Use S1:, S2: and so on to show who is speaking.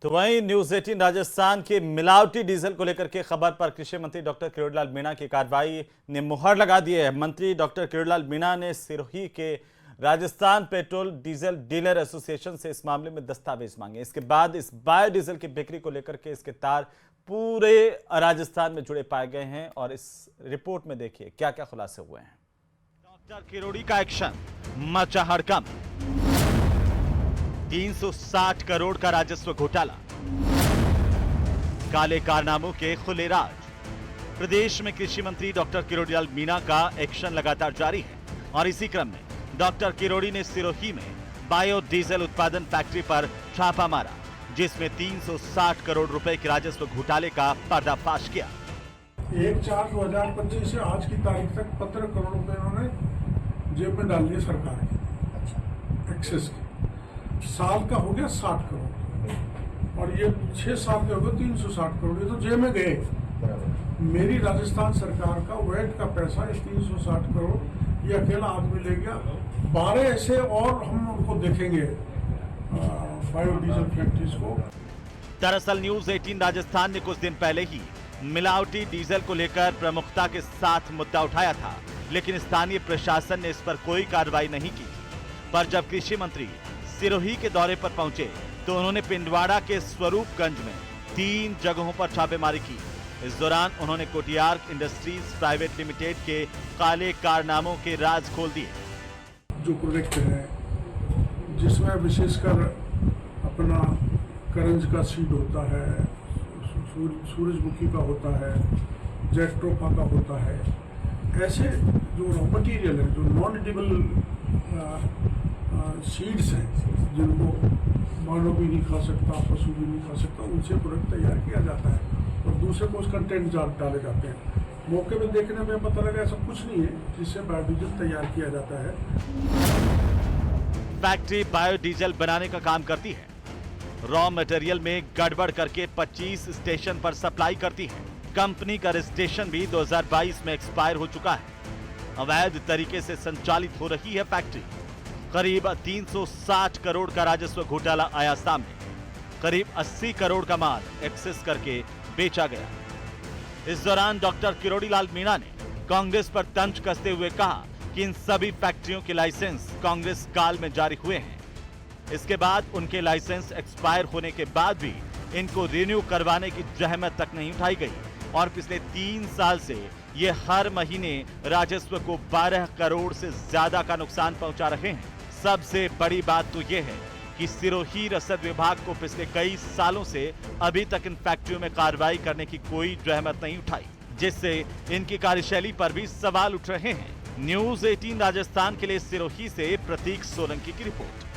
S1: तो वहीं न्यूज 18 राजस्थान के मिलावटी डीजल को लेकर के खबर पर कृषि मंत्री डॉक्टर किरोड़ीलाल मीणा की कार्रवाई ने मुहर लगा दी है। मंत्री डॉक्टर किरोड़ीलाल मीणा ने सिरोही के Rajasthan petrol diesel dealer association से इस मामले में दस्तावेज मांगे। इसके बाद इस बायोडीजल की बिक्री को लेकर के इसके तार पूरे राजस्थान में जुड़े पाए गए हैं और इस रिपोर्ट में देखिए क्या क्या खुलासे हुए हैं।
S2: डॉक्टर किरोड़ी का एक्शन मचा हड़कंप। 360 करोड़ का राजस्व घोटाला, काले कारनामों के खुले राज। प्रदेश में कृषि मंत्री डॉक्टर किरोड़ीलाल मीणा का एक्शन लगातार जारी है और इसी क्रम में डॉक्टर किरोड़ी ने सिरोही में बायोडीजल उत्पादन फैक्ट्री पर छापा मारा, जिसमें 360 करोड़ रुपए के राजस्व घोटाले का पर्दाफाश किया।
S3: 1/4/2025 से आज की तारीख तक 15 करोड़ रुपए इन्होंने जेब में डाल दिए सरकार की एक्सेस की। साल का हो गया 60 करोड़ और ये 6 साल के हो गए 360 करोड़, ये तो जेब में गए। मेरी राजस्थान सरकार का वैट का पैसा इस 360 करोड़ ये अकेला आदमी ले गया। 12 ऐसे और हम उनको देखेंगे बायोडीजल फैक्ट्रीज को।
S2: दरअसल न्यूज 18 राजस्थान ने कुछ दिन पहले ही मिलावटी डीजल को लेकर प्रमुखता के साथ मुद्दा उठाया था, लेकिन स्थानीय प्रशासन ने इस पर कोई कार्रवाई नहीं की। पर जब कृषि मंत्री सिरोही के दौरे पर पहुंचे तो उन्होंने पिंडवाड़ा के स्वरूपगंज में 3 जगहों पर छापेमारी की। इस दौरान उन्होंने कोटियार इंडस्ट्रीज प्राइवेट लिमिटेड के काले कारनामों के राज खोल दिए।
S3: जो प्रोजेक्ट है जिसमें विशेषकर अपना करंज का सीड होता है, सूरजमुखी का होता है, जेट्रोफा का होता है, ऐसे जो रॉ मटीरियल है, जो नॉन एडिबल सीड्स हैं जिनको मानव भी नहीं खा सकता, पशु भी नहीं खा सकता, उनसे प्रोडक्ट तैयार किया जाता है और दूसरे को उस कंटेंट डाले जाते हैं। मौके में देखने में पता लगा ऐसा कुछ नहीं है जिससे बायोडीजल तैयार किया जाता है।
S2: फैक्ट्री बायोडीजल बनाने का काम करती है, रॉ मटेरियल में गड़बड़ करके 25 स्टेशन पर सप्लाई करती है। कंपनी का रजिस्ट्रेशन भी 2022 में एक्सपायर हो चुका है। अवैध तरीके से संचालित हो रही है फैक्ट्री। करीब 360 करोड़ का राजस्व घोटाला आया सामने। करीब 80 करोड़ का माल एक्सेस करके बेचा गया। इस दौरान डॉक्टर किरोड़ीलाल मीणा ने कांग्रेस पर तंज कसते हुए कहा कि इन सभी फैक्ट्रियों के लाइसेंस कांग्रेस काल में जारी हुए हैं। इसके बाद उनके लाइसेंस एक्सपायर होने के बाद भी इनको रिन्यू करवाने की जहमत तक नहीं उठाई गई और पिछले 3 साल से ये हर महीने राजस्व को 12 करोड़ से ज्यादा का नुकसान पहुंचा रहे हैं। सबसे बड़ी बात तो ये है कि सिरोही रसद विभाग को पिछले कई सालों से अभी तक इन फैक्ट्रियों में कार्रवाई करने की कोई जहमत नहीं उठाई, जिससे इनकी कार्यशैली पर भी सवाल उठ रहे हैं। न्यूज 18 राजस्थान के लिए सिरोही से प्रतीक सोलंकी की रिपोर्ट।